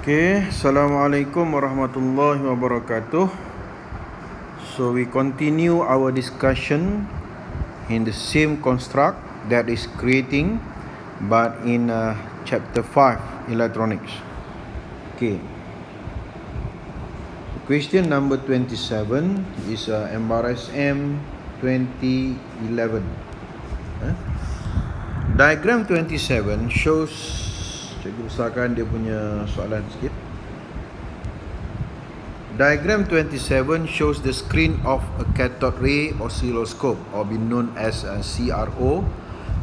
Okay, Assalamualaikum warahmatullahi wabarakatuh. So we continue our discussion in the same construct that is creating, but in chapter 5 electronics. Okay, question number 27 is MRSM 2011. Diagram 27 shows, cikgu besarkan dia punya soalan sikit. Diagram 27 shows the screen of a cathode ray oscilloscope, or be known as a CRO,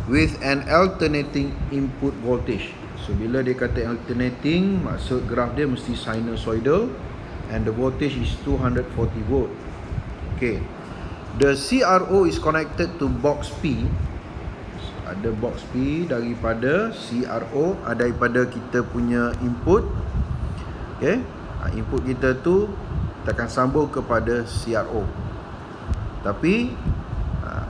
with an alternating input voltage. So bila dia kata alternating, maksud graf dia mesti sinusoidal, and the voltage is 240 volt. Okay, the CRO is connected to box P. Ada box P daripada CRO, daripada kita punya input. Okay, input kita tu kita akan sambung kepada CRO, tapi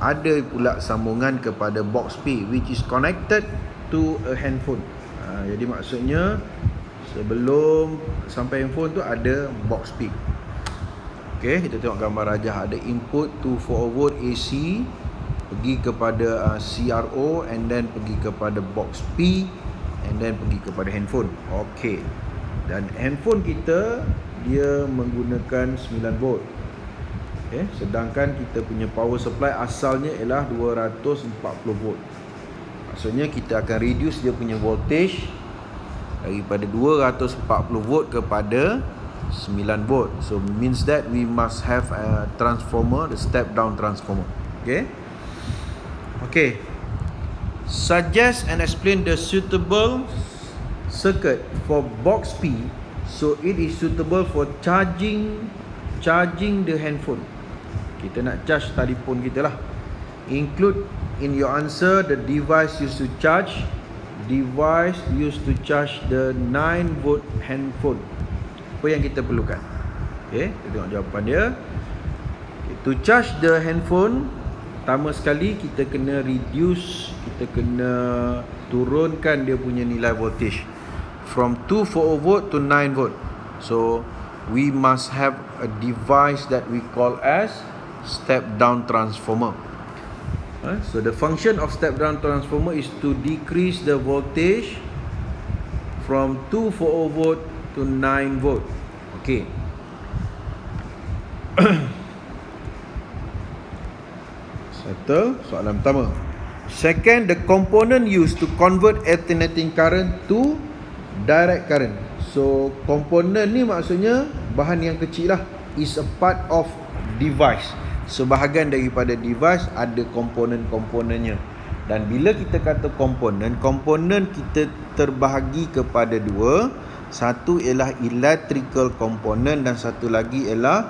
ada pula sambungan kepada box P which is connected to a handphone. Jadi maksudnya sebelum sampai handphone tu ada box P. Okay, kita tengok gambar rajah. Ada input 240 volt AC pergi kepada CRO, and then pergi kepada box P, and then pergi kepada handphone. Okay, dan handphone kita dia menggunakan 9 volt. Okay, sedangkan kita punya power supply asalnya ialah 240 volt. Maksudnya kita akan reduce dia punya voltage daripada 240 volt kepada 9 volt. So means that we must have a transformer, the step down transformer. Okay, suggest and explain the suitable circuit for box P so it is suitable for charging the handphone. Kita nak charge telefon kita lah. Include in your answer the device used to charge the 9 volt handphone. Apa yang kita perlukan? Okay, kita tengok jawapan dia. Okay, to charge the handphone, pertama sekali kita kena reduce, kita kena turunkan dia punya nilai voltage from 240 volt to 9 volt. So we must have a device that we call as step down transformer. So the function of step down transformer is to decrease the voltage from 240 volt to 9 volt. Okay. Satu, soalan pertama. Second, the component used to convert alternating current to direct current. So komponen ni maksudnya bahan yang kecil lah, is a part of device. So bahagian daripada device ada komponen-komponennya. Dan bila kita kata komponen kita terbahagi kepada dua. Satu ialah electrical component dan satu lagi ialah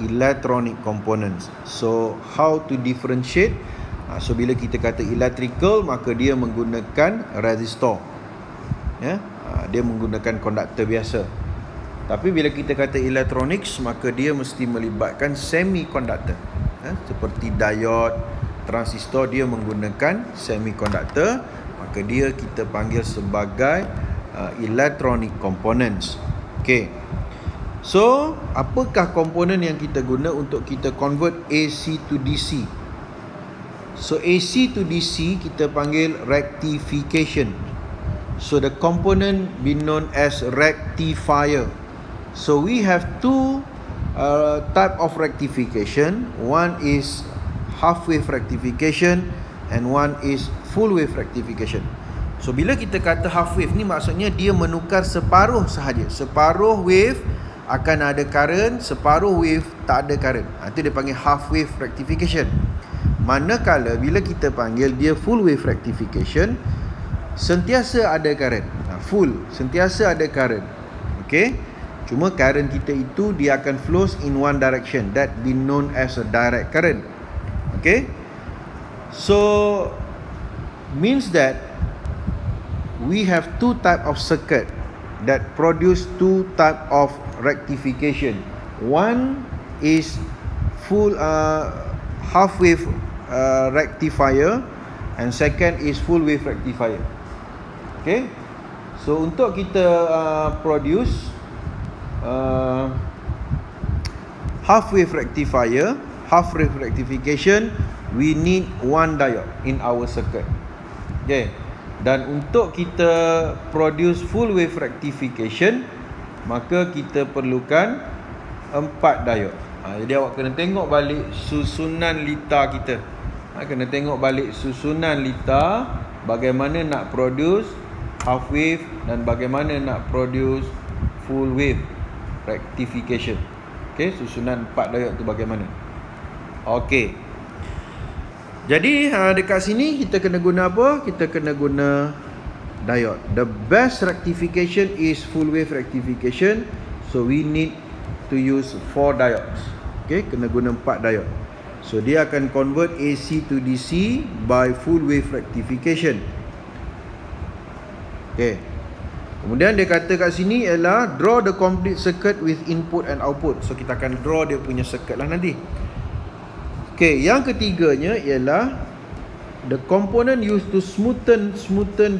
electronic components. So how to differentiate? So bila kita kata electrical, maka dia menggunakan resistor, dia menggunakan konduktor biasa. Tapi bila kita kata electronics, maka dia mesti melibatkan semiconductor, seperti diode, transistor, dia menggunakan semiconductor, maka dia kita panggil sebagai electronic components. Okay, so apakah komponen yang kita guna untuk kita convert AC to DC? So AC to DC kita panggil rectification. So the component be known as rectifier. So we have two type of rectification. One is half wave rectification and one is full wave rectification. So bila kita kata half wave ni, maksudnya dia menukar separuh sahaja. Separuh wave akan ada current, separuh wave tak ada current. Itu dia panggil half wave rectification. Manakala bila kita panggil dia full wave rectification, sentiasa ada current. Full, sentiasa ada current. Okay, cuma current kita itu dia akan flows in one direction, that be known as a direct current. Okay, so means that we have two type of circuit that produce two type of rectification. One is full half wave rectifier, and second is full wave rectifier. Okay, So untuk kita produce half wave rectifier, half wave rectification, we need one diode in our circuit. Okay. Dan untuk kita produce full wave rectification, maka kita perlukan 4 diode. Jadi awak kena tengok balik susunan lita kita. Kena tengok balik susunan lita, bagaimana nak produce half wave dan bagaimana nak produce full wave rectification. Okay, susunan 4 diode tu bagaimana. Okay. Jadi dekat sini kita kena guna apa? Kita kena guna diode. The best rectification is full wave rectification. So we need to use 4 diodes. Okay, kena guna 4 diode. So dia akan convert AC to DC by full wave rectification. Okay. Kemudian dia kata kat sini ialah draw the complete circuit with input and output. So kita akan draw dia punya circuit lah nanti. Okay, yang ketiganya ialah the component used to smoothen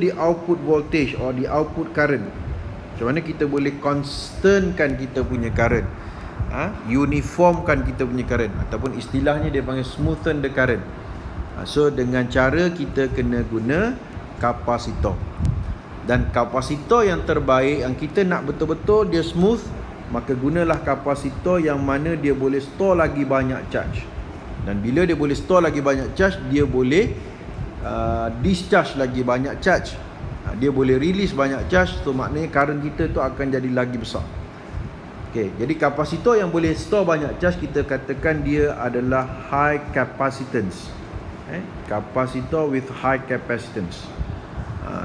the output voltage or the output current. Macam mana kita boleh constantkan kita punya current, uniformkan kita punya current, ataupun istilahnya dia panggil smoothen the current. So dengan cara kita kena guna kapasitor. Dan kapasitor yang terbaik, yang kita nak betul-betul dia smooth, maka gunalah kapasitor yang mana dia boleh store lagi banyak charge. Dan bila dia boleh store lagi banyak charge, dia boleh discharge lagi banyak charge. Dia boleh release banyak charge. So maknanya current kita tu akan jadi lagi besar. Okay, jadi kapasitor yang boleh store banyak charge, kita katakan dia adalah high capacitance. Kapasitor with high capacitance.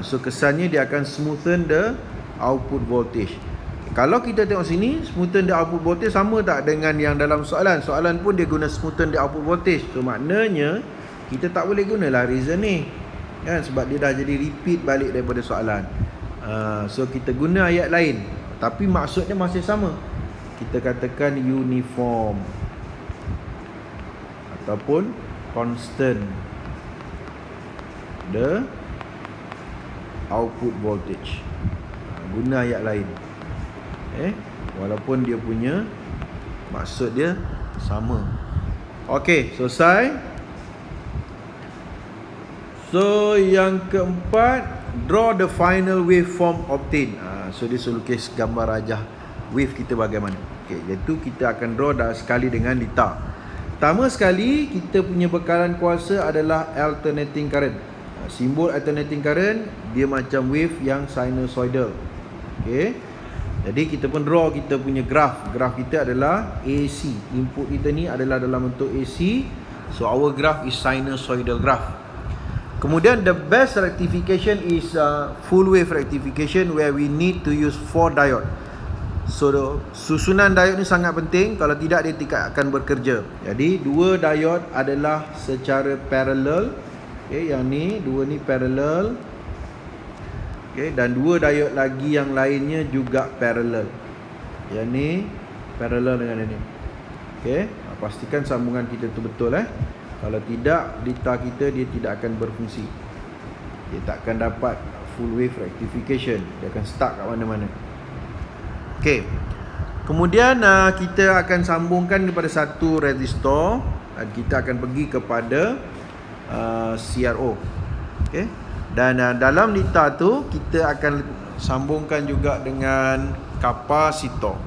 So kesannya dia akan smoothen the output voltage. Kalau kita tengok sini, smoothen the output voltage sama tak dengan yang dalam soalan? Soalan pun dia guna smoothen the output voltage. So maknanya kita tak boleh gunalah reason ni, kan? Sebab dia dah jadi repeat balik daripada soalan. So kita guna ayat lain, tapi maksudnya masih sama. Kita katakan uniform ataupun constant the output voltage. Guna ayat lain. Walaupun dia punya maksud dia sama. Okey, selesai. So yang keempat, draw the final waveform obtained. So dia suruh lukis gambar rajah wave kita bagaimana. Okey, iaitu kita akan draw dah sekali dengan lita. Pertama sekali, kita punya bekalan kuasa adalah alternating current. Simbol alternating current dia macam wave yang sinusoidal. Okey. Jadi kita pun draw kita punya graph. Graph kita adalah AC. Input kita ni adalah dalam bentuk AC. So our graph is sinusoidal graph. Kemudian the best rectification is full wave rectification, where we need to use 4 diode. So susunan diode ni sangat penting. Kalau tidak dia tidak akan bekerja. Jadi 2 diode adalah secara parallel. Okay, yang ni 2 ni parallel. Okay, dan 2 diode lagi yang lainnya juga parallel. Yang ni parallel dengan ini. Okay, pastikan sambungan kita tu betul. Kalau tidak, lita kita dia tidak akan berfungsi. Dia tak akan dapat full wave rectification. Dia akan stuck kat mana-mana. Okay, kemudian kita akan sambungkan kepada satu resistor. Dan kita akan pergi kepada CRO. Okay. Dan dalam lita tu kita akan sambungkan juga dengan kapasitor.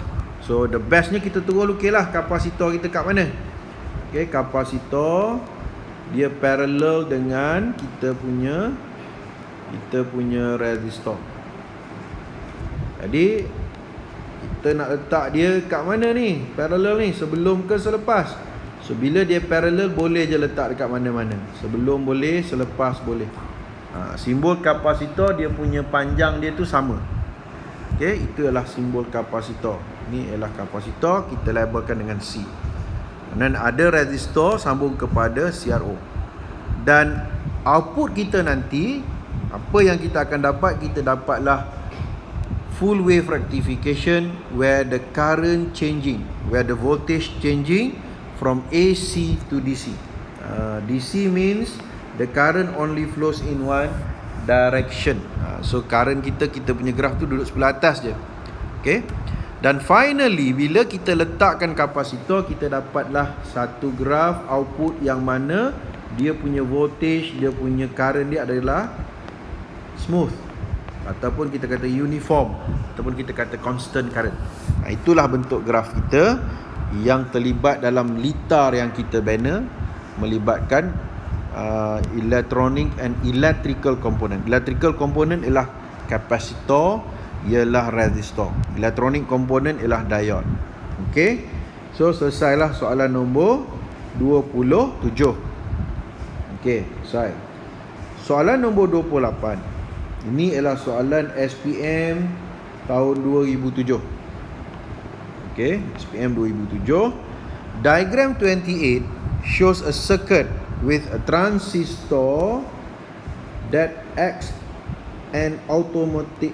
So the bestnya kita terus lukislah kapasitor kita kat mana. Okay, kapasitor dia parallel dengan kita punya resistor. Jadi kita nak letak dia kat mana ni? Parallel ni, sebelum ke selepas? So bila dia parallel, boleh je letak dekat mana-mana. Sebelum boleh, selepas boleh. Simbol kapasitor dia punya panjang dia tu sama. Okey, itu adalah simbol kapasitor. Ini ialah kapasitor, kita labelkan dengan C. Dan ada resistor sambung kepada CRO. Dan output kita nanti, apa yang kita akan dapat? Kita dapatlah full wave rectification, where the current changing, where the voltage changing from AC to DC. DC means the current only flows in one direction. So current kita punya graf tu duduk sebelah atas je. Okay. Dan finally, bila kita letakkan kapasitor, kita dapatlah satu graf output yang mana dia punya voltage, dia punya current dia adalah smooth, ataupun kita kata uniform, ataupun kita kata constant current. Itulah bentuk graf kita yang terlibat dalam litar yang kita bina, melibatkan electronic and electrical component. Electrical component ialah kapasitor, ialah resistor. Electronic component ialah diode. Okey. So selesailah soalan nombor 27. Okey, selesai. Soalan nombor 28. Ini ialah soalan SPM tahun 2007. Okey, SPM 2007. Diagram 28 shows a circuit with a transistor that acts an automatic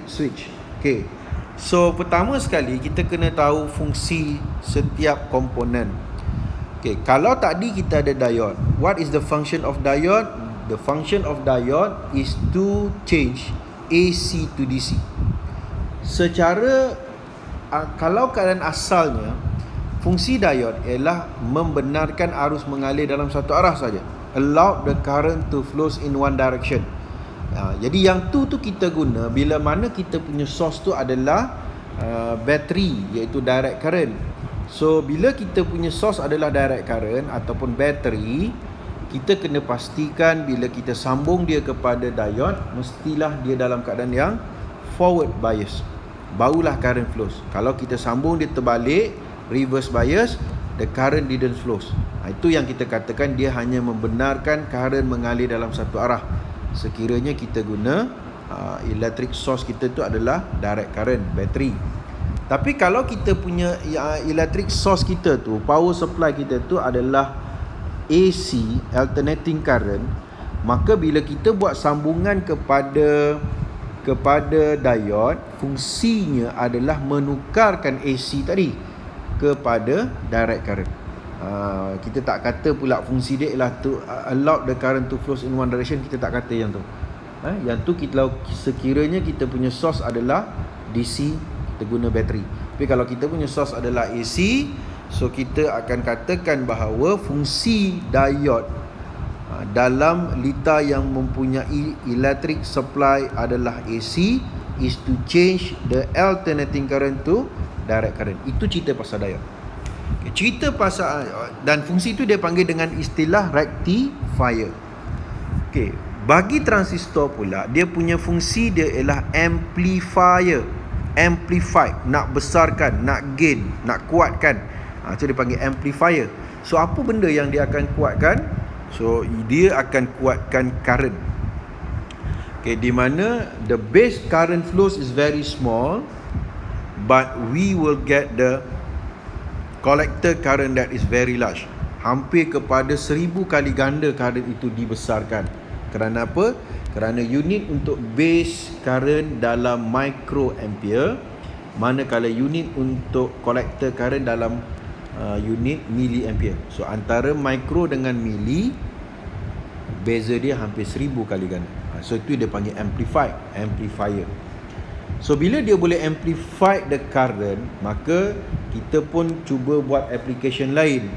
switch. Okay. So pertama sekali kita kena tahu fungsi setiap komponen. Okay. Kalau tadi kita ada diode, what is the function of diode? The function of diode is to change AC to DC. Secara kalau keadaan asalnya, fungsi diode ialah membenarkan arus mengalir dalam satu arah saja. Allow the current to flows in one direction. Jadi yang tu kita guna bila mana kita punya source tu adalah bateri, iaitu direct current. So bila kita punya source adalah direct current ataupun bateri, kita kena pastikan bila kita sambung dia kepada diode, mestilah dia dalam keadaan yang forward bias, barulah current flows. Kalau kita sambung dia terbalik, reverse bias, the current didn't flows. Itu yang kita katakan dia hanya membenarkan current mengalir dalam satu arah. Sekiranya kita guna electric source kita tu adalah direct current, bateri. Tapi kalau kita punya electric source kita tu, power supply kita tu adalah AC, alternating current, maka bila kita buat sambungan kepada diode, fungsinya adalah menukarkan AC tadi kepada direct current. Kita tak kata pula fungsi dia ialah to allow the current to flows in one direction. Kita tak kata yang tu. Yang tu kita, sekiranya kita punya source adalah DC, kita guna bateri. Tapi kalau kita punya source adalah AC, so kita akan katakan bahawa fungsi diode dalam litar yang mempunyai electric supply adalah AC is to change the alternating current to direct current. Itu cerita pasal diode. Okay, cerita pasal, dan fungsi itu dia panggil dengan istilah rectifier. Okey, bagi transistor pula, dia punya fungsi dia ialah amplifier. Amplify, nak besarkan, nak gain, nak kuatkan. Itu dia panggil amplifier. So apa benda yang dia akan kuatkan? So dia akan kuatkan current. Okay, di mana the base current flows is very small, but we will get the collector current that is very large. Hampir kepada 1000 kali ganda current itu dibesarkan. Kerana apa? Kerana unit untuk base current dalam microampere, manakala unit untuk collector current dalam unit milliampere. So antara micro dengan milli, beza dia hampir 1000 kali ganda. So itu dia panggil amplifier. So bila dia boleh amplify the current, maka kita pun cuba buat application lain,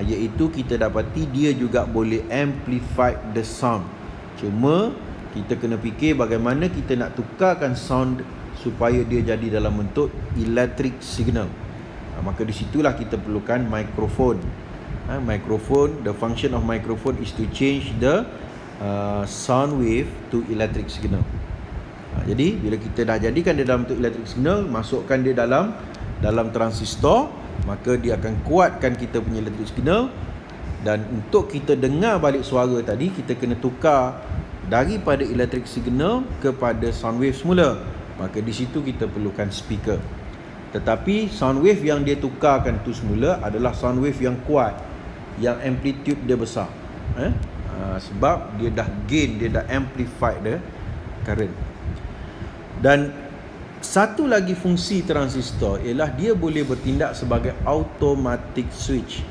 iaitu kita dapati dia juga boleh amplify the sound. Cuma kita kena fikir bagaimana kita nak tukarkan sound supaya dia jadi dalam bentuk electric signal. Maka di situlah kita perlukan microphone. Microphone, the function of microphone is to change the sound wave to electric signal. Jadi bila kita dah jadikan dia dalam bentuk electric signal, masukkan dia dalam transistor, maka dia akan kuatkan kita punya electric signal. Dan untuk kita dengar balik suara tadi, kita kena tukar daripada electric signal kepada sound wave semula. Maka di situ kita perlukan speaker. Tetapi sound wave yang dia tukarkan tu semula adalah sound wave yang kuat, yang amplitude dia besar. Sebab dia dah gain, dia dah amplify the current. Dan satu lagi fungsi transistor ialah dia boleh bertindak sebagai automatic switch,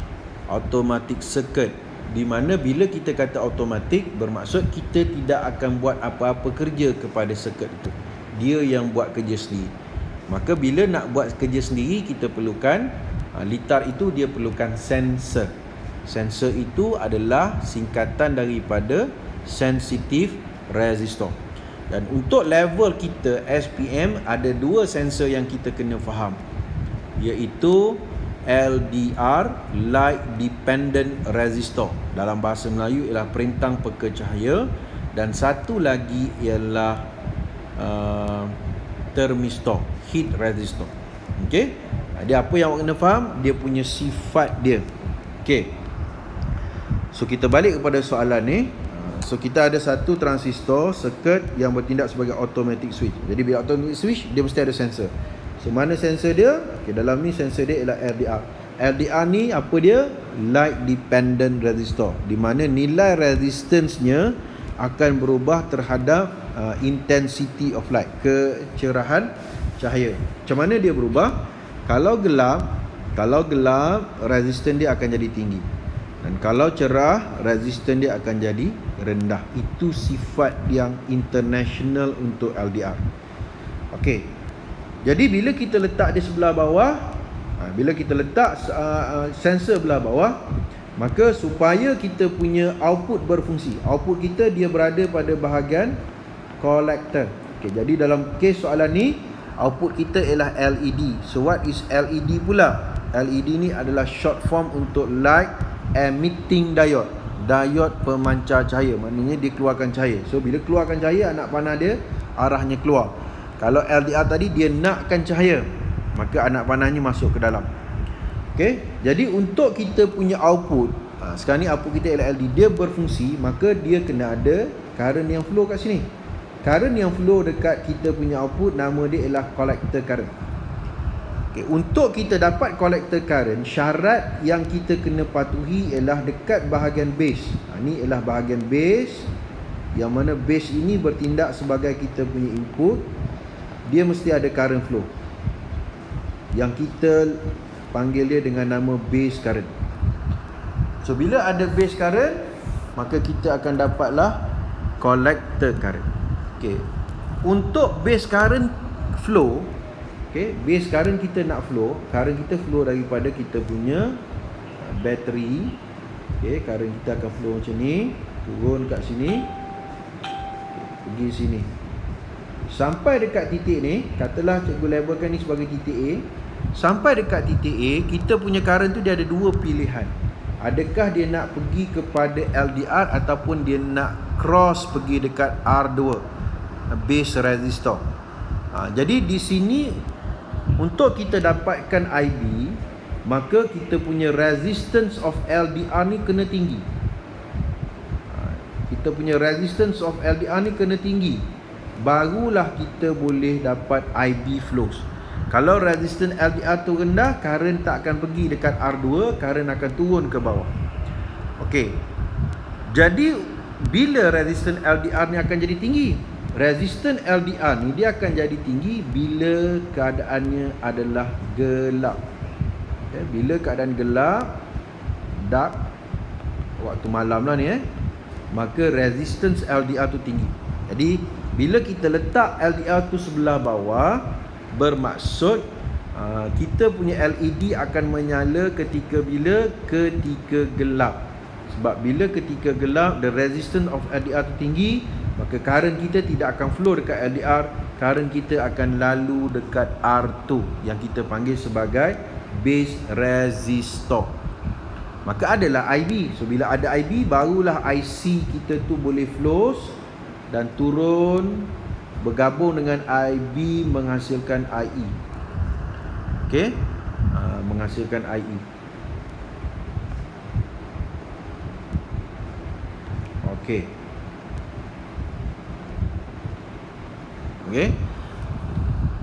automatic circuit. Di mana bila kita kata automatik, bermaksud kita tidak akan buat apa-apa kerja kepada circuit itu. Dia yang buat kerja sendiri. Maka bila nak buat kerja sendiri, kita perlukan litar itu, dia perlukan sensor. Sensor itu adalah singkatan daripada sensitive resistor. Dan untuk level kita SPM, ada dua sensor yang kita kena faham, iaitu LDR, Light Dependent Resistor. Dalam bahasa Melayu ialah perintang peka cahaya. Dan satu lagi ialah thermistor, heat resistor. Okey. Jadi apa yang awak kena faham? Dia punya sifat dia. Okey. So kita balik kepada soalan ni. So kita ada satu transistor circuit yang bertindak sebagai automatic switch. Jadi bila automatic switch, dia mesti ada sensor. So mana sensor dia? Okay, dalam ni sensor dia ialah LDR. LDR ni apa dia? Light Dependent Resistor, di mana nilai resistance-nya akan berubah terhadap intensity of light, kecerahan cahaya. Macam mana dia berubah? Kalau gelap resistance dia akan jadi tinggi. Dan kalau cerah, resistance dia akan jadi rendah. Itu sifat yang international untuk LDR. Okey. Jadi bila kita letak di sebelah bawah, bila kita letak sensor belah bawah, maka supaya kita punya output berfungsi, output kita dia berada pada bahagian collector. Okey, jadi dalam kes soalan ni, output kita ialah LED. So what is LED pula? LED ni adalah short form untuk light emitting diode. Diode pemancar cahaya, maknanya dia keluarkan cahaya. So bila keluarkan cahaya, anak panah dia arahnya keluar. Kalau LDR tadi dia nakkan cahaya, maka anak panahnya masuk ke dalam. Okey, jadi untuk kita punya output, sekarang ni output kita ialah LED, dia berfungsi, maka dia kena ada current yang flow kat sini. Current yang flow dekat kita punya output, nama dia ialah collector current. Okay, untuk kita dapat collector current, syarat yang kita kena patuhi ialah dekat bahagian base. Ini ialah bahagian base, yang mana base ini bertindak sebagai kita punya input. Dia mesti ada current flow, yang kita panggil dia dengan nama base current. So bila ada base current, maka kita akan dapatlah collector current. Okay, untuk base current flow, okay, base current kita nak flow, current kita flow daripada kita punya bateri. Okay, current kita akan flow macam ni, turun kat sini, pergi sini, sampai dekat titik ni. Katalah cikgu labelkan ni sebagai titik A. Sampai dekat titik A, kita punya current tu dia ada dua pilihan. Adakah dia nak pergi kepada LDR ataupun dia nak cross pergi dekat R2, base resistor. Jadi di sini untuk kita dapatkan IB, maka kita punya resistance of LDR ni kena tinggi. Kita punya resistance of LDR ni kena tinggi, barulah kita boleh dapat IB flows. Kalau resistance LDR tu rendah, current tak akan pergi dekat R2, current akan turun ke bawah. Okey. Jadi bila resistance LDR ni akan jadi tinggi? Resistance LDR ni dia akan jadi tinggi bila keadaannya adalah gelap. Okay, bila keadaan gelap, dark, waktu malam lah ni maka resistance LDR tu tinggi. Jadi bila kita letak LDR tu sebelah bawah, bermaksud kita punya LED akan menyala ketika gelap. Sebab bila ketika gelap, the resistance of LDR tu tinggi, maka current kita tidak akan flow dekat LDR, current kita akan lalu dekat R2 yang kita panggil sebagai base resistor. Maka adalah IB. So bila ada IB, barulah IC kita tu boleh flows dan turun, bergabung dengan IB menghasilkan IE. Okey, menghasilkan IE. Okey. Okey.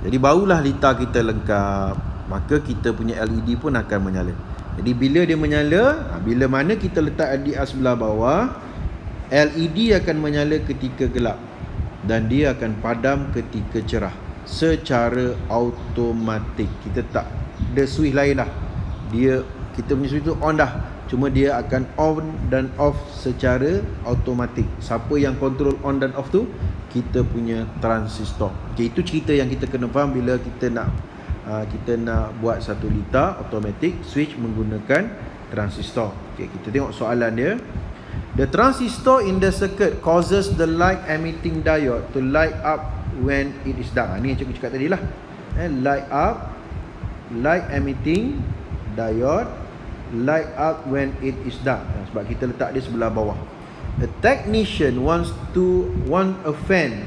Jadi barulah litar kita lengkap, maka kita punya LED pun akan menyala. Jadi bila dia menyala, bila mana kita letak LDR sebelah bawah, LED akan menyala ketika gelap dan dia akan padam ketika cerah secara automatik. Kita tak ada switch lain dah. Kita punya switch tu on dah. cuma dia akan on dan off secara automatik. Siapa yang control on dan off tu? Kita punya transistor. Okay, itu cerita yang kita kena faham bila kita nak buat satu litar automatic switch menggunakan transistor. Okay, kita tengok soalan dia. The transistor in the circuit causes the light emitting diode to light up when it is dark. Ni yang cikgu cakap tadi lah. Light emitting diode light up when it is dark. Sebab kita letak dia sebelah bawah. A technician wants a fan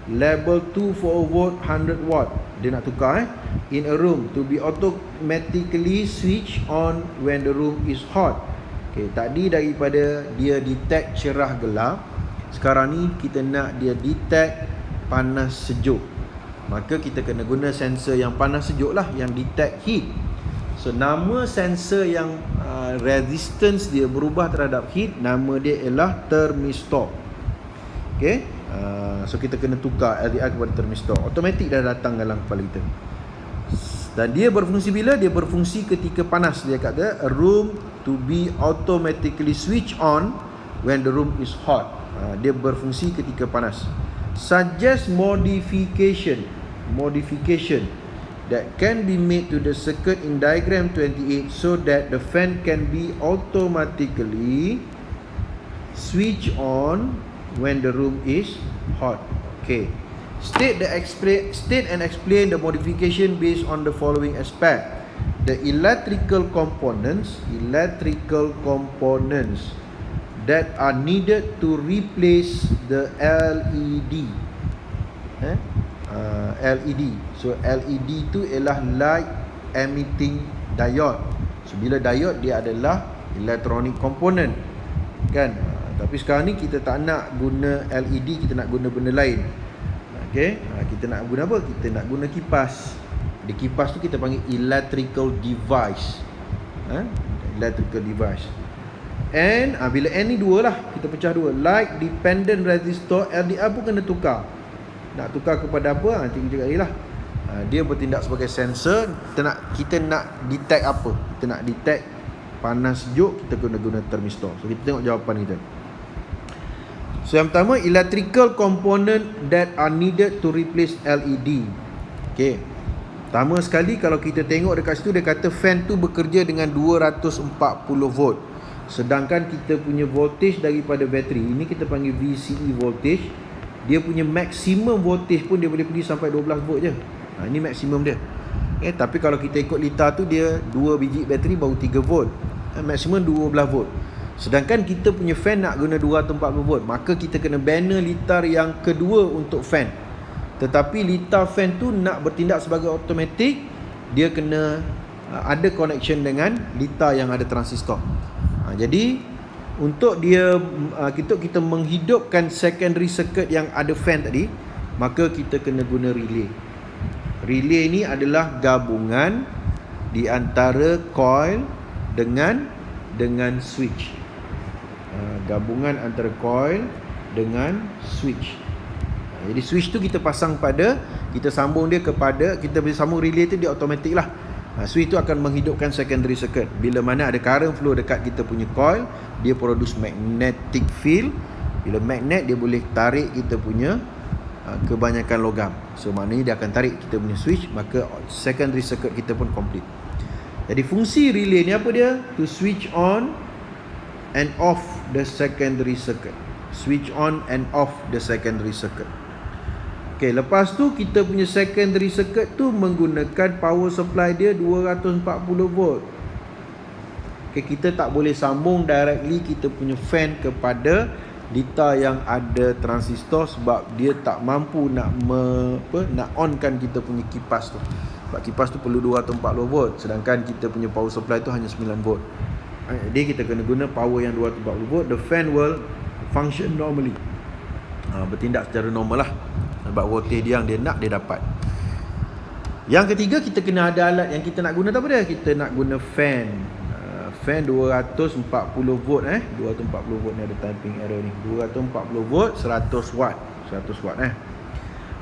level 240 volt 100 watt. Dia nak tukar in a room to be automatically switch on when the room is hot. Okay, tadi daripada dia detect cerah gelap, sekarang ni kita nak dia detect panas sejuk. Maka kita kena guna sensor yang panas sejuk lah, yang detect heat. So nama sensor yang resistance dia berubah terhadap heat, nama dia ialah thermistor. Okay, so kita kena tukar LDR kepada thermistor. Automatik dah datang dalam kepala kita. Dan dia berfungsi bila? Dia berfungsi ketika panas. Dia kata a room to be automatically switch on when the room is hot. Dia berfungsi ketika panas. Suggest modification that can be made to the circuit in diagram 28 so that the fan can be automatically switch on when the room is hot. Okay, state and explain the modification based on the following aspect. The electrical components that are needed to replace the LED. LED. So LED tu ialah light emitting diode. So bila diode dia adalah electronic component, kan? Tapi sekarang ni kita tak nak guna LED, kita nak guna benda lain. Okey, kita nak guna apa? Kita nak guna kipas. Di kipas tu kita panggil electrical device. Electrical device. And bila N ni dua lah, kita pecah dua. Light dependent resistor LDR pun kena tukar. Nak tukar kepada apa? Cikgu cakap tadi lah. Dia bertindak sebagai sensor. Kita nak detect apa? Kita nak detect panas sejuk, kita kena guna thermistor. So kita tengok jawapan kita. So yang pertama, electrical component that are needed to replace LED. Okay, pertama sekali kalau kita tengok dekat situ, dia kata fan tu bekerja dengan 240 volt. Sedangkan kita punya voltage daripada bateri, ini kita panggil VCE voltage, dia punya maksimum voltage pun dia boleh pergi sampai 12 volt je. Ini maksimum dia. Okay, tapi kalau kita ikut litar tu, dia 2 biji bateri baru 3 volt. Maksimum 12 volt. Sedangkan kita punya fan nak guna 240 volt, maka kita kena banner litar yang kedua untuk fan. Tetapi litar fan tu nak bertindak sebagai automatic, dia kena ada connection dengan litar yang ada transistor. Jadi untuk kita menghidupkan secondary circuit yang ada fan tadi, maka kita kena guna relay. Relay ni adalah gabungan di antara coil dengan switch. Gabungan antara coil dengan switch. Jadi switch tu kita pasang kita sambung dia kepada, kita boleh sambung relay tu, dia automatik lah. Switch tu akan menghidupkan secondary circuit. Bila mana ada current flow dekat kita punya coil, dia produce magnetic field. Bila magnet, dia boleh tarik kita punya kebanyakan logam. So maknanya dia akan tarik kita punya switch, maka secondary circuit kita pun complete. Jadi fungsi relay ni apa dia? To switch on and off the secondary circuit. Switch on and off the secondary circuit. Okay, lepas tu kita punya secondary circuit tu menggunakan power supply dia 240 volt. Okay, kita tak boleh sambung directly kita punya fan kepada litar yang ada transistor, sebab dia tak mampu nak onkan kita punya kipas tu. Sebab kipas tu perlu 240 volt, sedangkan kita punya power supply tu hanya 9 volt. Jadi kita kena guna power yang 240 volt. The fan will function normally. Bertindak secara normal lah. Sebab voltage dia yang dia nak, dia dapat. Yang ketiga, kita kena ada alat yang kita nak guna. Apa dia? Kita nak guna fan. Fan 240 volt 240 volt ni ada typing error ni. 240 volt 100 watt. 100 watt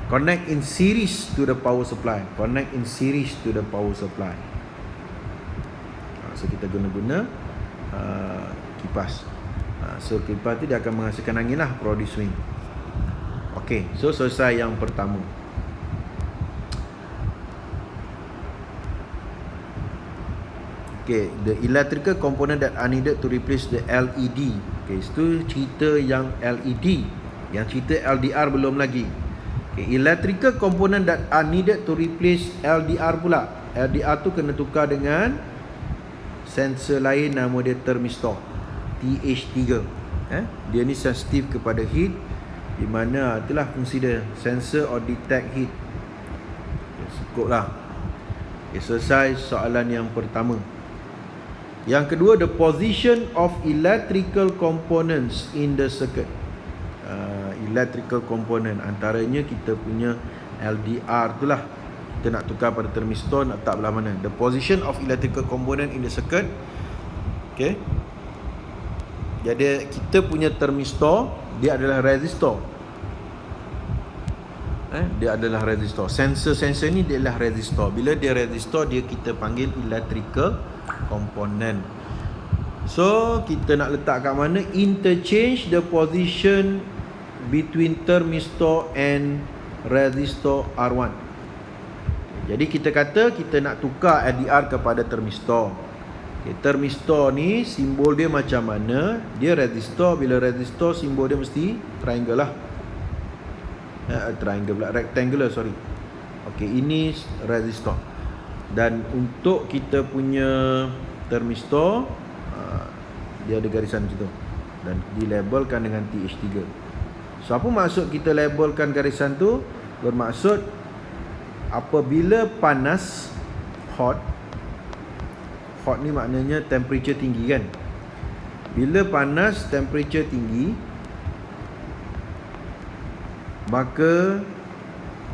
Connect in series to the power supply. So kita guna kipas. So kipas tu dia akan menghasilkan angin lah, produce wind. Okay, so selesai yang pertama. Okay, the electrical component that are needed to replace the LED. Okay, itu cerita yang LED. Yang cerita LDR belum lagi. Okay, electrical component that are needed to replace LDR pula. LDR tu kena tukar dengan sensor lain, nama dia thermistor, TH3. Dia ni sensitif kepada heat, di mana itulah fungsi dia, sensor or detect heat. Cukup lah. Okay, selesai soalan yang pertama. Yang kedua, the position of electrical components in the circuit. Electrical component, antaranya kita punya LDR tu lah. Kita nak tukar pada thermistor, nak letak belah mana. The position of electrical component in the circuit. Okay. Jadi kita punya thermistor, dia adalah resistor. Dia adalah resistor. Sensor ni dia adalah resistor. Bila dia resistor, dia kita panggil electrical component. So kita nak letak kat mana? Interchange the position between thermistor and resistor R1. Jadi kita kata kita nak tukar LDR kepada thermistor. Okay, thermistor ni simbol dia macam mana? Dia resistor. Bila resistor, simbol dia mesti triangle lah. Rectangular, sorry. Okay, ini resistor. Dan untuk kita punya thermistor, dia ada garisan macam tu, dan dilabelkan dengan TH3. So apa maksud kita labelkan garisan tu? Bermaksud apabila panas, hot ni maknanya temperature tinggi kan. Bila panas, temperature tinggi, maka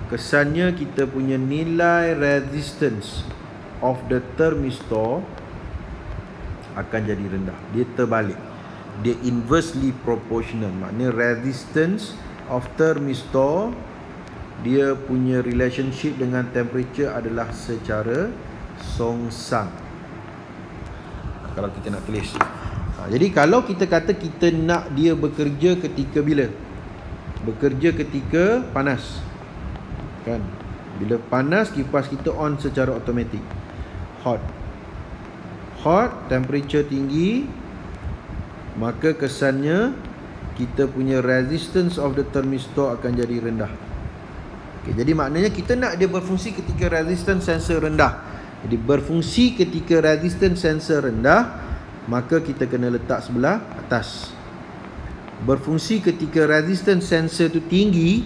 kesannya kita punya nilai resistance of the thermistor akan jadi rendah. Dia terbalik, dia inversely proportional. Maknanya resistance of thermistor, dia punya relationship dengan temperature adalah secara songsang, kalau kita nak tulis. Jadi kalau kita kata kita nak dia bekerja ketika bila? Bekerja ketika panas kan. Bila panas, kipas kita on secara automatik. Hot, temperature tinggi, maka kesannya kita punya resistance of the thermistor akan jadi rendah. Okay, jadi maknanya kita nak dia berfungsi ketika resistance sensor rendah. Jadi berfungsi ketika resistance sensor rendah, maka kita kena letak sebelah atas. Berfungsi ketika resistance sensor tu tinggi,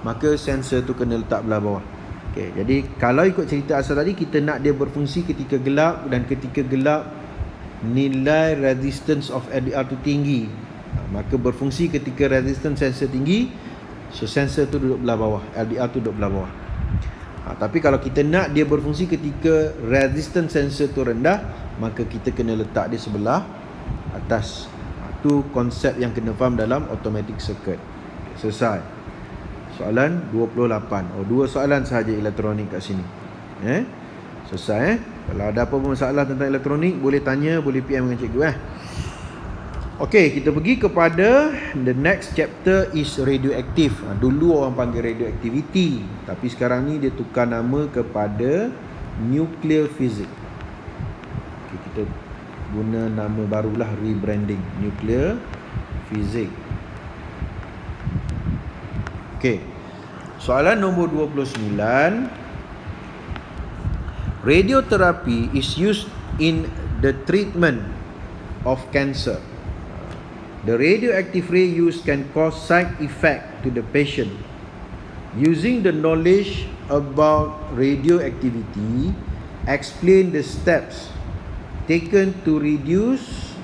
maka sensor tu kena letak belah bawah. Okay, jadi kalau ikut cerita asal tadi, kita nak dia berfungsi ketika gelap, dan ketika gelap nilai resistance of LDR tu tinggi, maka berfungsi ketika resistance sensor tinggi, so sensor tu duduk belah bawah, LDR tu duduk belah bawah. Tapi kalau kita nak dia berfungsi ketika resistance sensor tu rendah, maka kita kena letak dia sebelah atas. Itu konsep yang kena faham dalam automatic circuit. Selesai. Soalan 28. Dua soalan sahaja elektronik kat sini. Selesai. Kalau ada apa-apa masalah tentang elektronik, boleh tanya, boleh PM dengan cikgu. Okey, kita pergi kepada the next chapter is radioactive. Dulu orang panggil radioactivity, tapi sekarang ni dia tukar nama kepada nuclear physics. Okay, kita guna nama barulah, rebranding, nuclear physics. Okey. Soalan nombor 29. Radiotherapy is used in the treatment of cancer. The radioactive ray used can cause side effect to the patient. Using the knowledge about radioactivity, explain the steps taken to reduce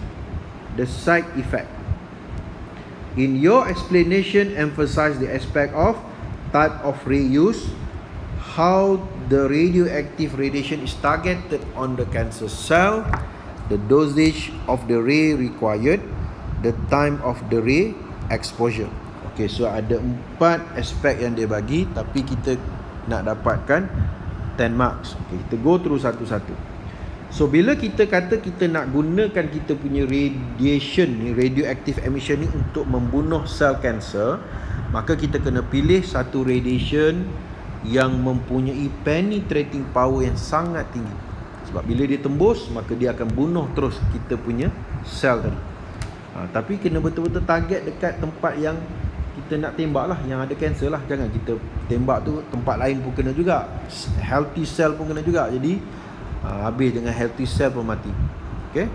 the side effect. In your explanation, emphasize the aspect of type of ray use, how the radioactive radiation is targeted on the cancer cell, the dosage of the ray required, the time of the ray exposure. Okay, so ada 4 aspek yang dia bagi, tapi kita nak dapatkan 10 marks. Okay, kita go through satu-satu. So bila kita kata kita nak gunakan kita punya radiation ni, radioactive emission ni untuk membunuh sel kanser, maka kita kena pilih satu radiation yang mempunyai penetrating power yang sangat tinggi. Sebab bila dia tembus, maka dia akan bunuh terus kita punya sel tadi. Tapi kena betul-betul target dekat tempat yang kita nak tembak lah, yang ada kanser lah. Jangan kita tembak tu tempat lain pun kena juga, healthy cell pun kena juga. Jadi habis dengan healthy cell pun mati. Okay,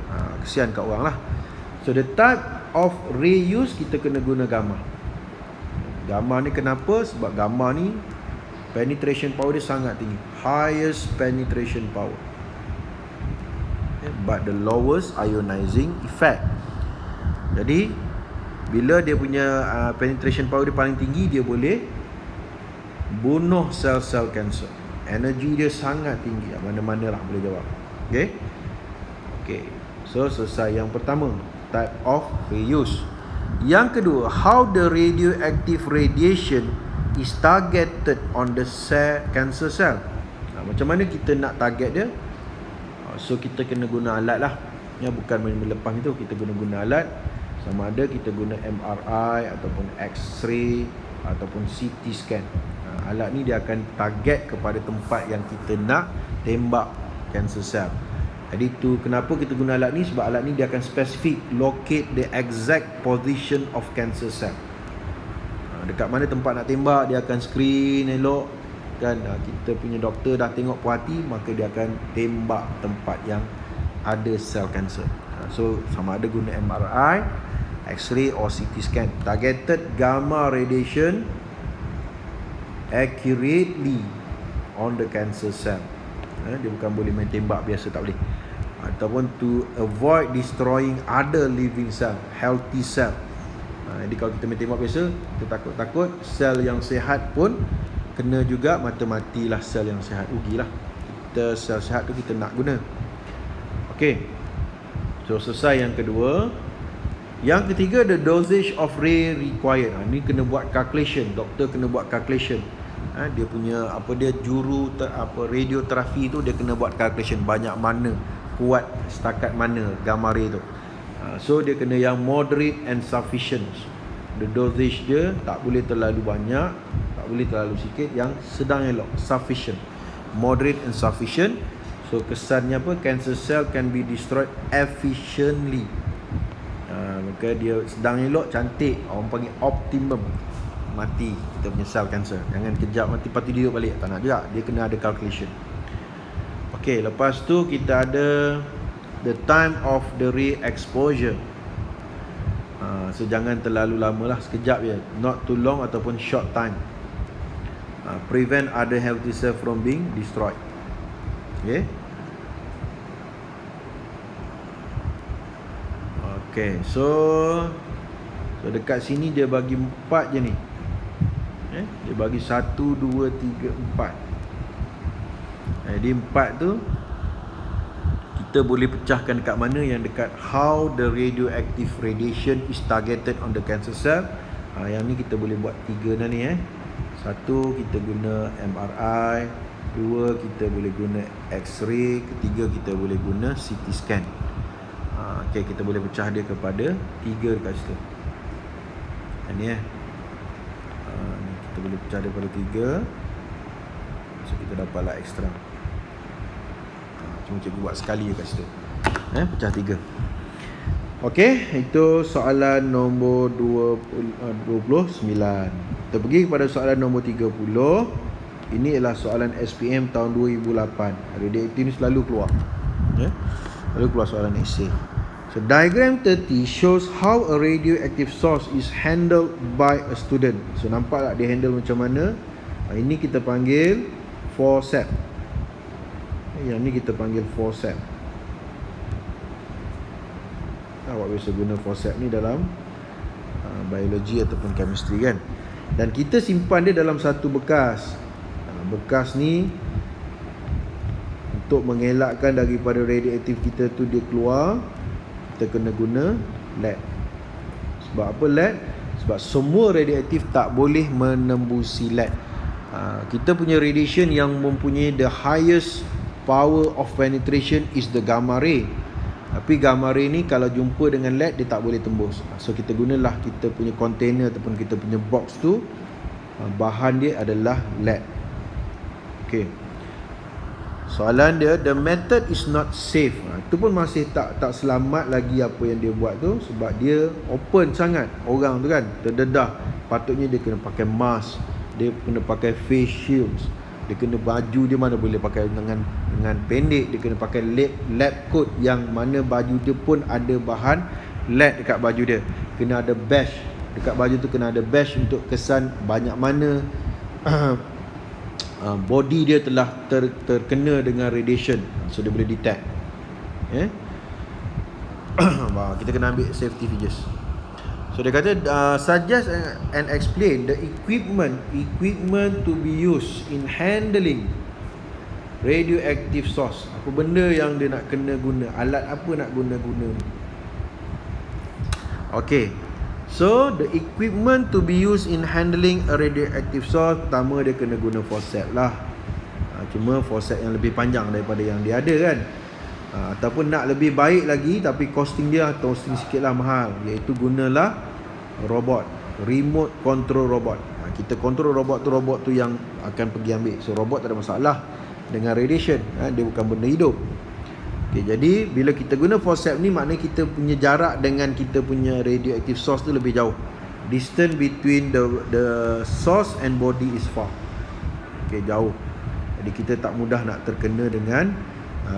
kesian kat orang lah. So the type of ray use, kita kena guna gamma. Gamma ni kenapa? Sebab gamma ni penetration power dia sangat tinggi, highest penetration power, but the lowest ionizing effect. Jadi bila dia punya penetration power dia paling tinggi, dia boleh bunuh sel-sel kanser. Energi dia sangat tinggi, mana-mana lah boleh jawab. Okay. So selesai yang pertama, type of reuse. Yang kedua, how the radioactive radiation is targeted on the cancer cell. Macam mana kita nak target dia? So kita kena guna alat lah, bukan melepang itu. Kita guna alat, sama ada kita guna MRI ataupun X-ray ataupun CT scan. Alat ni dia akan target kepada tempat yang kita nak tembak cancer cell. Jadi tu kenapa kita guna alat ni, sebab alat ni dia akan specific locate the exact position of cancer cell. Dekat mana tempat nak tembak, dia akan screen elok kan. Kita punya doktor dah tengok puas hati, maka dia akan tembak tempat yang ada sel kanser. So sama ada guna MRI, X-ray or CT scan. Targeted gamma radiation accurately on the cancer cell. Dia bukan boleh main tembak biasa, tak boleh. Ataupun to avoid destroying other living cell, healthy cell. Jadi kalau kita main tembak biasa, kita takut-takut sel yang sihat pun kena juga, mati-matilah sel yang sihat, rugilah. Kita sel sihat tu kita nak guna. Okay, so selesai yang kedua. Yang ketiga, the dosage of ray required. Ni kena buat calculation, doktor kena buat calculation. Dia punya radioterapi tu dia kena buat calculation, banyak mana, kuat setakat mana gamma ray tu. So dia kena yang moderate and sufficient. The dosage dia tak boleh terlalu banyak, tak boleh terlalu sikit, yang sedang elok, sufficient, moderate and sufficient. So kesannya apa? Cancer cell can be destroyed efficiently. Maka dia sedang elok, cantik, orang panggil optimum. Mati kita punya sel kanser. Jangan kejap mati lepas tu dia balik, tak nak juga. Dia kena ada calculation. Okay, lepas tu kita ada the time of the ray exposure. So jangan terlalu lama lah, sekejap je, not too long ataupun short time. Prevent other healthy cell from being destroyed. Okay. Okay, so dekat sini dia bagi 4 je ni. Dia bagi 1, 2, 3, 4. Jadi 4 tu kita boleh pecahkan dekat mana, yang dekat how the radioactive radiation is targeted on the cancer cell. Yang ni kita boleh buat 3 dah ni. 1 kita guna MRI, 2 kita boleh guna X-ray, ketiga kita boleh guna CT scan. Okay, kita boleh pecah dia kepada 3 dekat situ. Ni ni kita boleh pecah dia kepada 3. So kita dapatlah ekstra. Cuma cikgu buat sekali dekat situ. Pecah 3. Okay, itu soalan nombor 29. Kita pergi kepada soalan nombor 30. Ini adalah soalan SPM tahun 2008. Radioaktif ni selalu keluar. Lalu keluar soalan essay. So diagram 30 shows how a radioactive source is handled by a student. So nampak tak dia handle macam mana? Ini kita panggil forceps. Yang ni kita panggil forceps. Awak biasa guna forceps ni dalam biologi ataupun chemistry kan. Dan kita simpan dia dalam satu bekas. Bekas ni untuk mengelakkan daripada radioaktif kita tu dia keluar, kita kena guna lead. Sebab apa lead? Sebab semua radioaktif tak boleh menembusi lead. Kita punya radiation yang mempunyai the highest power of penetration is the gamma ray. Tapi gamma ray ni kalau jumpa dengan LED dia tak boleh tembus. So kita gunalah kita punya container ataupun kita punya box tu, bahan dia adalah LED. Okay. Soalan dia, the method is not safe. Itu pun masih tak selamat lagi apa yang dia buat tu, sebab dia open sangat orang tu kan, terdedah. Patutnya dia kena pakai mask, dia kena pakai face shields, dia kena baju dia mana boleh pakai dengan pendek, dia kena pakai lab coat yang mana baju dia pun ada bahan LED dekat baju dia. Kena ada badge dekat baju tu, kena ada badge untuk kesan banyak mana body dia telah terkena dengan radiation, so dia boleh detect. Kita kena ambil safety features. So dia kata suggest and explain the equipment to be used in handling radioactive source. Apa benda yang dia nak kena guna, alat apa nak guna. Okay, so the equipment to be used in handling a radioactive source, pertama dia kena guna forceps lah. Cuma forceps yang lebih panjang daripada yang dia ada kan. Ataupun nak lebih baik lagi tapi costing sikit lah mahal, iaitu gunalah robot, remote control robot. Kita control robot tu yang akan pergi ambil. So robot tak ada masalah dengan radiation, dia bukan benda hidup. Okay, jadi bila kita guna forceps ni, maknanya kita punya jarak dengan kita punya radioactive source tu lebih jauh. Distance between the source and body is far. Okay, jauh. Jadi kita tak mudah nak terkena dengan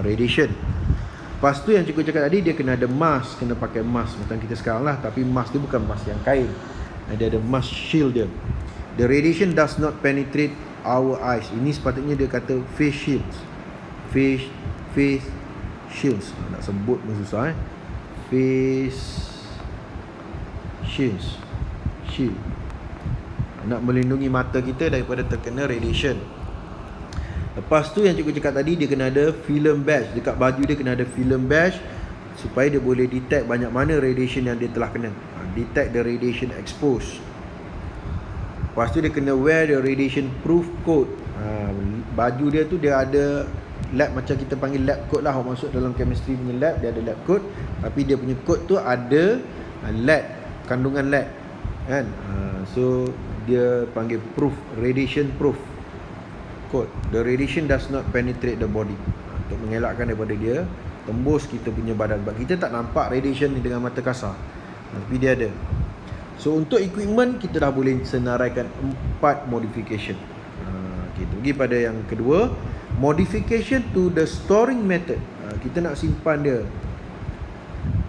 radiation. Lepas tu yang cikgu cakap tadi, dia kena ada mask, kena pakai mask macam kita sekarang lah. Tapi mask tu bukan mask yang kain, dia ada mask shield dia. The radiation does not penetrate our eyes. Ini sepatutnya dia kata face shields. Face shields. Nak sebut pun susah Face shields. Shield. Nak melindungi mata kita daripada terkena radiation. Lepas tu yang cikgu cakap tadi, dia kena ada film badge. Dekat baju dia kena ada film badge supaya dia boleh detect banyak mana radiation yang dia telah kena. Detect the radiation exposed. Lepas tu dia kena wear the radiation proof coat. Baju dia tu dia ada lab, macam kita panggil lab coat lah. Orang masuk dalam chemistry punya lab, dia ada lab coat. Tapi dia punya coat tu ada lead, kandungan lead kan. So dia panggil proof, radiation proof coat. The radiation does not penetrate the body, untuk mengelakkan daripada dia tembus kita punya badan. Sebab kita tak nampak radiation ni dengan mata kasar, tapi dia ada. So untuk equipment kita dah boleh senaraikan 4 modification. Kita pergi pada yang kedua, modification to the storing method. Kita nak simpan dia.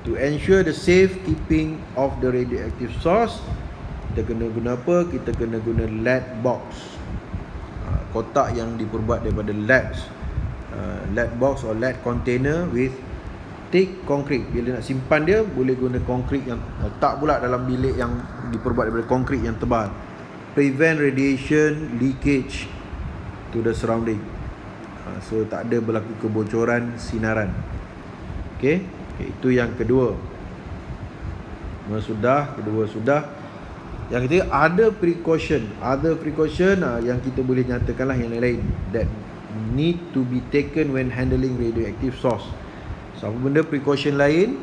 To ensure the safe keeping of the radioactive source, kita kena guna apa? Kita kena guna lead box, kotak yang diperbuat daripada lead box or lead container with thick concrete. Bila nak simpan dia, boleh guna konkrit yang letak pula dalam bilik yang diperbuat daripada konkrit yang tebal. Prevent radiation leakage to the surrounding. So tak ada berlaku kebocoran sinaran. Okay, itu yang kedua. Kedua sudah. Yang ketiga, other precaution yang kita boleh nyatakanlah yang lain that need to be taken when handling radioactive source. So apa benda precaution lain?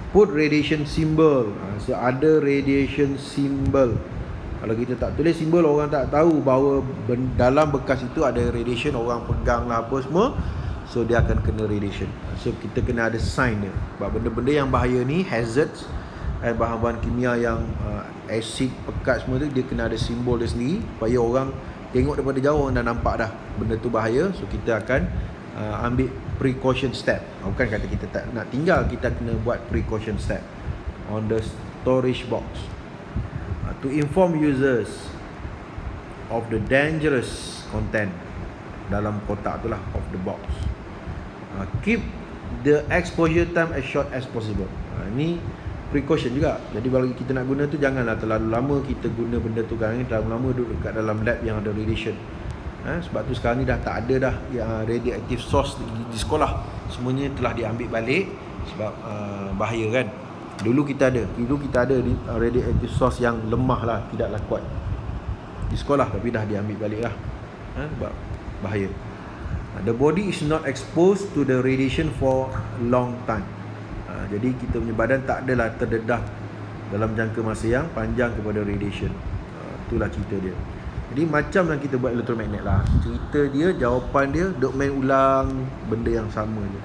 Put radiation symbol. So ada radiation symbol. Kalau kita tak tulis simbol, orang tak tahu bahawa dalam bekas itu ada radiation. Orang pegang lah apa semua, so dia akan kena radiation. So kita kena ada sign dia. Sebab benda-benda yang bahaya ni, hazards, bahan-bahan kimia yang acid, pekat semua tu, dia kena ada simbol dia sendiri supaya orang tengok daripada jauh, orang dah nampak dah benda tu bahaya. So kita akan ambil precaution step. Bukan kata kita tak nak tinggal, kita kena buat precaution step on the storage box. To inform users of the dangerous content dalam kotak tu lah, of the box. Keep the exposure time as short as possible. Ini precaution juga. Jadi kalau kita nak guna tu, janganlah terlalu lama kita guna benda tu kan. Terlalu lama duduk dekat dalam lab yang ada radiation. Sebab tu sekarang ni dah tak ada dah yang radioactive source di sekolah. Semuanya telah diambil balik sebab bahaya kan. Dulu kita ada radioactive source yang lemah lah, tidaklah kuat di sekolah, tapi dah diambil balik lah sebab bahaya. The body is not exposed to the radiation for long time. Jadi kita punya badan tak adalah terdedah dalam jangka masa yang panjang kepada radiation. Itulah cerita dia. Jadi macam yang kita buat elektromagnet lah. Cerita dia, jawapan dia, duk main ulang benda yang sama je.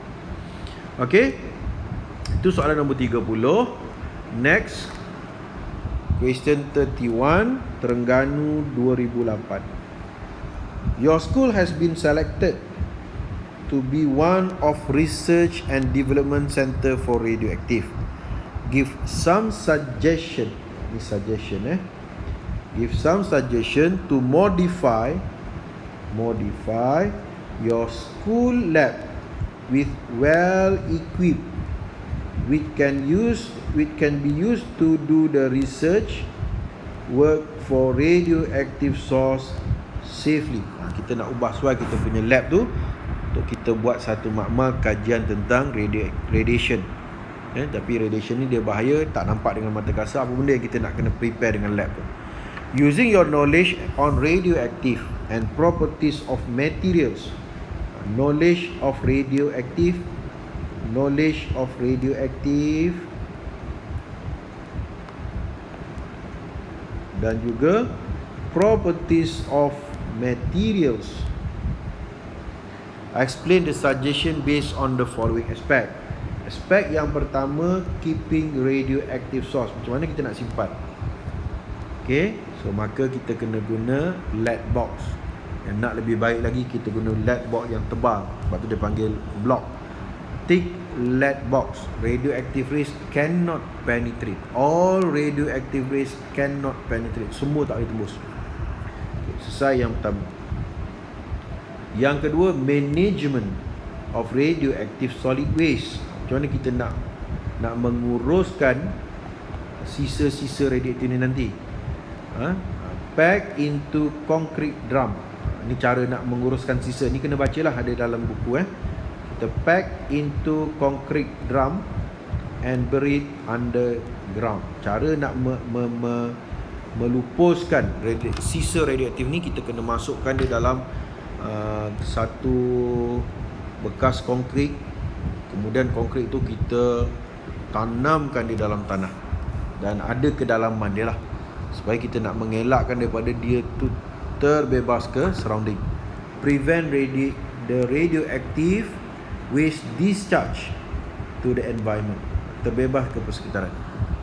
Okay, itu soalan nombor 30. Next, question 31, Terengganu 2008. Your school has been selected to be one of research and development center for radioactive. Give some suggestion. Ini suggestion Give some suggestion to modify your school lab with well equipped which can be used to do the research work for radioactive source safely. Kita nak ubah soal kita punya lab tu untuk kita buat satu makmal kajian tentang radiation. Tapi radiation ni dia bahaya, tak nampak dengan mata kasar. Apa benda yang kita nak kena prepare dengan lab tu. Using your knowledge on radioactive and properties of materials, knowledge of radioactive, dan juga properties of materials. Explain the suggestion based on the following aspect. Aspek yang pertama, keeping radioactive source. Macam mana kita nak simpan? Okay, so maka kita kena guna lead box. Yang nak lebih baik lagi, kita guna lead box yang tebal. Sebab tu dia panggil block. Thick lead box. Radioactive rays cannot penetrate. All radioactive rays cannot penetrate. Semua tak boleh tembus. Okay, selesai yang pertama. Yang kedua, management of radioactive solid waste. Macam mana kita nak menguruskan sisa-sisa radioaktif ni nanti. Pack into concrete drum. Ni cara nak menguruskan sisa. Ni kena baca lah, ada dalam buku. Kita pack into concrete drum and buried underground. Cara nak melupuskan sisa radioaktif ni, kita kena masukkan dia dalam satu bekas konkrit. Kemudian konkrit tu kita tanamkan di dalam tanah dan ada kedalaman dia lah, supaya kita nak mengelakkan daripada dia tu terbebas ke surrounding. Prevent the radioactive waste discharge to the environment. Terbebas ke persekitaran.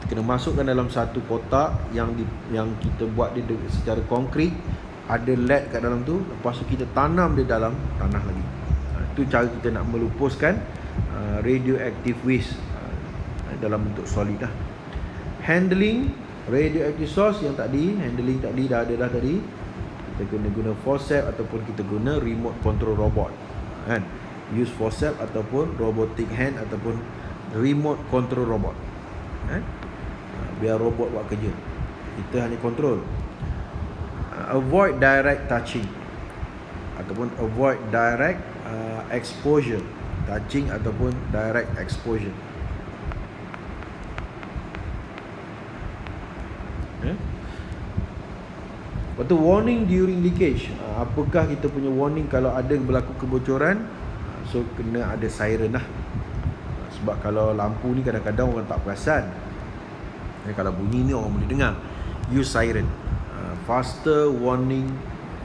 Kita kena masukkan dalam satu kotak yang kita buat dia secara konkrit. Ada lead kat dalam tu. Lepas tu kita tanam dia dalam tanah lagi. Itu cara kita nak melupuskan radioactive waste dalam bentuk solid lah. Handling radioactive source yang tadi, dah ada tadi. Kita kena guna forceps ataupun kita guna remote control robot. Use forceps ataupun robotic hand ataupun remote control robot. Biar robot buat kerja. Kita hanya control. Avoid direct touching ataupun avoid direct exposure. Touching ataupun direct exposure. Lepas tu warning during leakage. Apakah kita punya warning kalau ada berlaku kebocoran? So kena ada siren lah. Sebab kalau lampu ni kadang-kadang orang tak perasan. Kalau bunyi ni orang boleh dengar. Use siren. Faster warning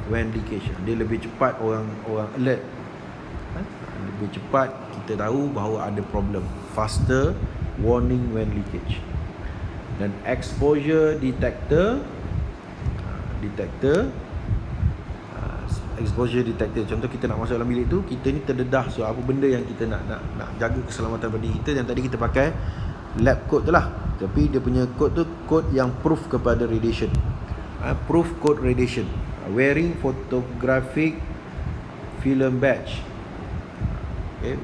when leakage. Dia lebih cepat orang alert. Lebih cepat kita tahu bahawa ada problem. Faster warning when leakage. Dan exposure detector. Exposure detector. Contoh kita nak masuk dalam bilik tu, kita ni terdedah. So apa benda yang kita nak jaga keselamatan pada kita, yang tadi kita pakai lab coat tu lah. Tapi dia punya coat tu coat yang proof kepada radiation. Proof coat radiation. Wearing photographic film badge.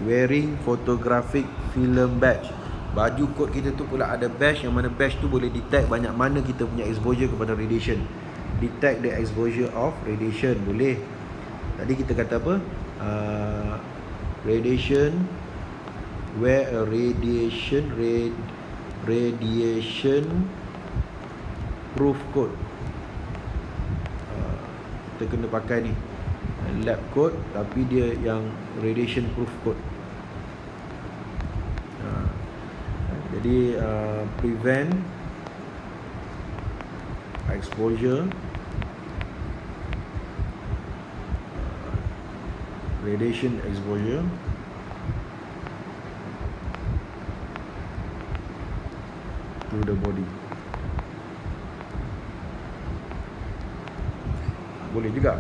Wearing photographic film badge. Baju coat kita tu pula ada badge, yang mana badge tu boleh detect banyak mana kita punya exposure kepada radiation. Detect the exposure of radiation. Boleh. Tadi kita kata apa? Radiation. Wear a radiation proof coat. Kita kena pakai ni. lab coat, tapi dia yang radiation proof coat. Jadi prevent exposure radiation exposure to the body. Boleh juga.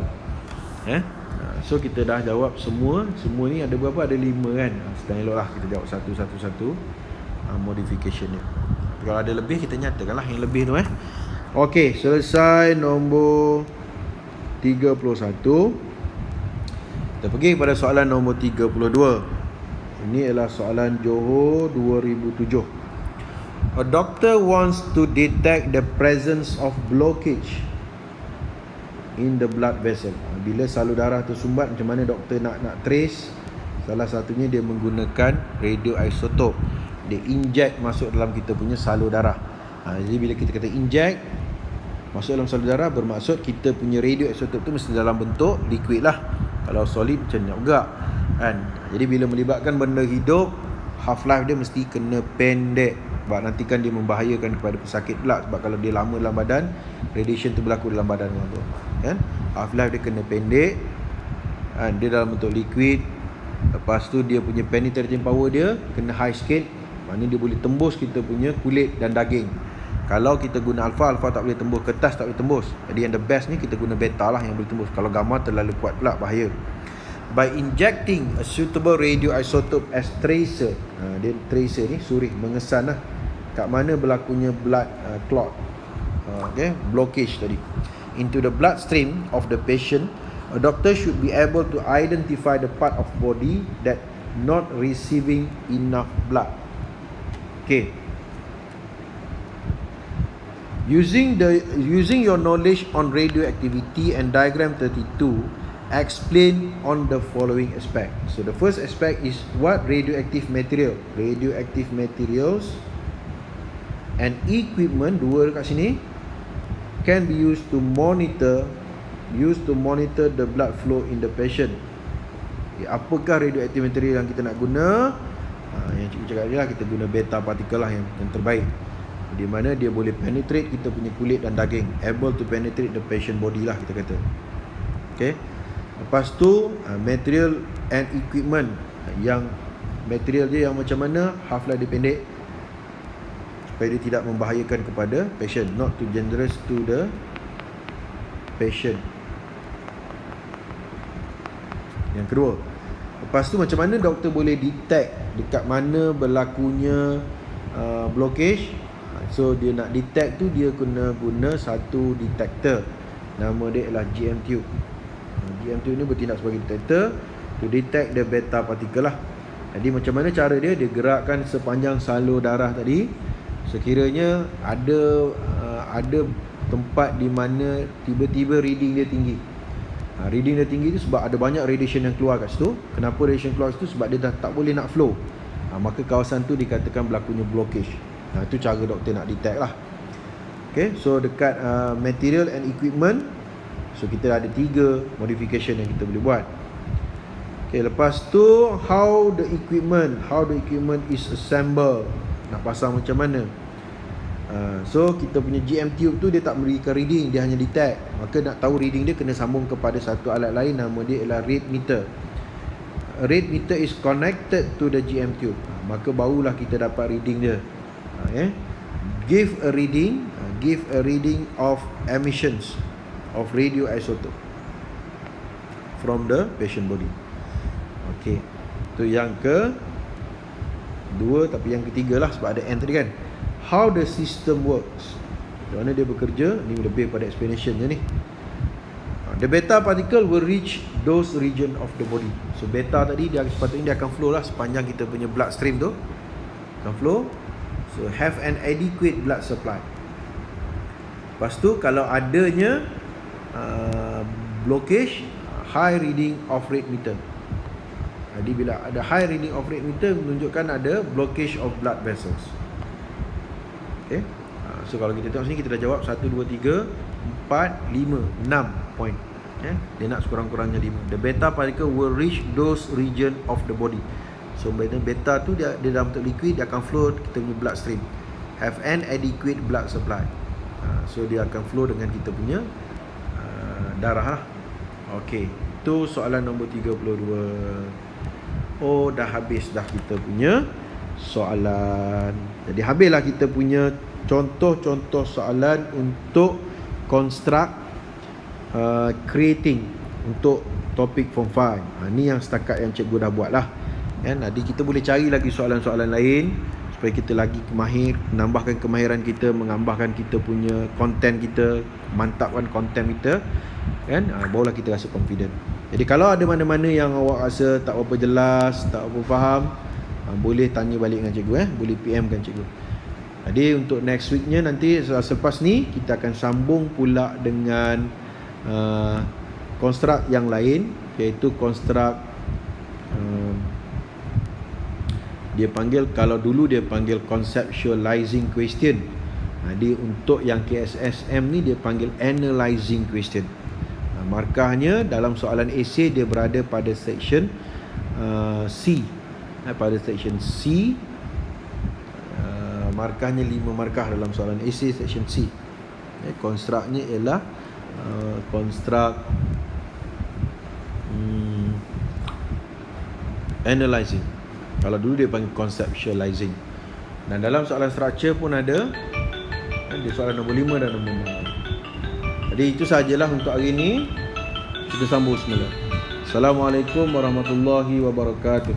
So kita dah jawab semua ni ada berapa? Ada 5 kan. Sedang eloklah kita jawab satu-satu modification ni. Kalau ada lebih kita nyatakanlah yang lebih tu. Okey, selesai nombor 31. Kita pergi pada soalan nombor 32. Ini adalah soalan Johor 2007. A doctor wants to detect the presence of blockage in the blood vessel. Bila salur darah tersumbat, macam mana doktor nak trace? Salah satunya dia menggunakan radioisotop. Dia inject masuk dalam kita punya salur darah. Jadi bila kita kata inject masuk dalam salur darah, bermaksud kita punya radioisotop tu mesti dalam bentuk liquid lah. Kalau solid macam ni juga kan. Jadi bila melibatkan benda hidup, half life dia mesti kena pendek. Sebab nanti kan dia membahayakan kepada pesakit pula. Sebab kalau dia lama dalam badan, radiation tu berlaku dalam badan tu kan. Half life dia kena pendek kan? Dia dalam bentuk liquid. Lepas tu dia punya penetrating power dia kena high sikit. Maknanya dia boleh tembus kita punya kulit dan daging. Kalau kita guna alpha tak boleh tembus, kertas tak boleh tembus. Jadi yang the best ni kita guna beta lah yang boleh tembus. Kalau gamma terlalu kuat pula bahaya. By injecting a suitable radioisotope as tracer. Dia tracer ni suri mengesan lah kat mana berlakunya blood clot, blockage tadi, into the bloodstream of the patient. A doctor should be able to identify the part of body that not receiving enough blood. Using your knowledge on radioactivity and diagram 32, explain on the following aspect. So the first aspect is what radioactive materials and equipment, dua dekat sini, can be used to monitor the blood flow in the patient. Apakah radioactive material yang kita nak guna? Yang cikgu cakap dia lah, kita guna beta particle lah yang terbaik, di mana dia boleh penetrate kita punya kulit dan daging, able to penetrate the patient body lah kita kata. Lepas tu material and equipment, yang material dia yang macam mana, half life dia pendek supaya dia tidak membahayakan kepada patient, not too dangerous to the patient. Yang kedua, lepas tu macam mana doktor boleh detect dekat mana berlakunya blockage. So dia nak detect tu, dia kena guna satu detector, nama dia adalah GM tube. GM tube ni bertindak sebagai detector to detect the beta particle lah. Jadi macam mana cara dia? Dia gerakkan sepanjang salur darah tadi. Sekiranya ada tempat di mana tiba-tiba reading dia tinggi. Reading dia tinggi tu sebab ada banyak radiation yang keluar kat situ. Kenapa radiation keluar kat situ? Sebab dia dah tak boleh nak flow. Maka kawasan tu dikatakan berlakunya blockage. Itu cara doktor nak detect lah. So dekat material and equipment, so kita ada 3 modification yang kita boleh buat. Lepas tu how the equipment is assembled, nak pasang macam mana. So kita punya GM tube tu dia tak memberikan reading, dia hanya detect. Maka nak tahu reading dia kena sambung kepada satu alat lain, nama dia ialah rate meter. A rate meter is connected to the GM tube. Maka barulah kita dapat reading dia. Give a reading of emissions of radioisotope from the patient body. Tu yang ke 2, tapi yang ketiga lah sebab ada N tadi kan. How the system works, macam mana dia bekerja. Ni lebih pada explanation je ni. The beta particle will reach those region of the body. So beta tadi dia sepatutnya dia akan flow lah sepanjang kita punya blood stream tu, akan flow. So have an adequate blood supply. Lepas tu kalau adanya blockage, high reading of rate meter. Jadi bila ada high reading of rate meter menunjukkan ada blockage of blood vessels. So kalau kita tengok sini, kita dah jawab 1, 2, 3, 4, 5, 6 point. Dia nak sekurang-kurangnya 5. The beta particle will reach those region of the body. So beta tu dia dalam bentuk liquid, dia akan flow kita punya blood stream, have an adequate blood supply. So dia akan flow dengan kita punya darah lah. Okey, tu soalan nombor 32. Oh, dah habis dah kita punya soalan. Jadi habislah kita punya contoh-contoh soalan untuk construct creating untuk topik form 5. Ni yang setakat yang cikgu dah buat lah. Nanti kita boleh cari lagi soalan-soalan lain supaya kita lagi mahir, menambahkan kemahiran kita, mengambahkan kita punya konten kita, mantapkan konten kita, barulah kita rasa confident. Jadi kalau ada mana-mana yang awak rasa tak apa jelas, tak apa faham, boleh tanya balik dengan cikgu, boleh PM kan cikgu. Jadi untuk next weeknya nanti selepas ni kita akan sambung pula dengan construct yang lain, iaitu construct dia panggil, kalau dulu dia panggil conceptualizing question. Jadi untuk yang KSSM ni dia panggil analyzing question. Markahnya dalam soalan esei dia berada pada section C. Pada section C, markahnya 5 markah dalam soalan esei section C. Constructnya ialah construct analyzing. Kalau dulu dia panggil conceptualizing. Dan dalam soalan structure pun ada, di soalan nombor 5 dan nombor 6. Jadi itu sajalah untuk hari ini. Kita sambung semula. Assalamualaikum warahmatullahi wabarakatuh.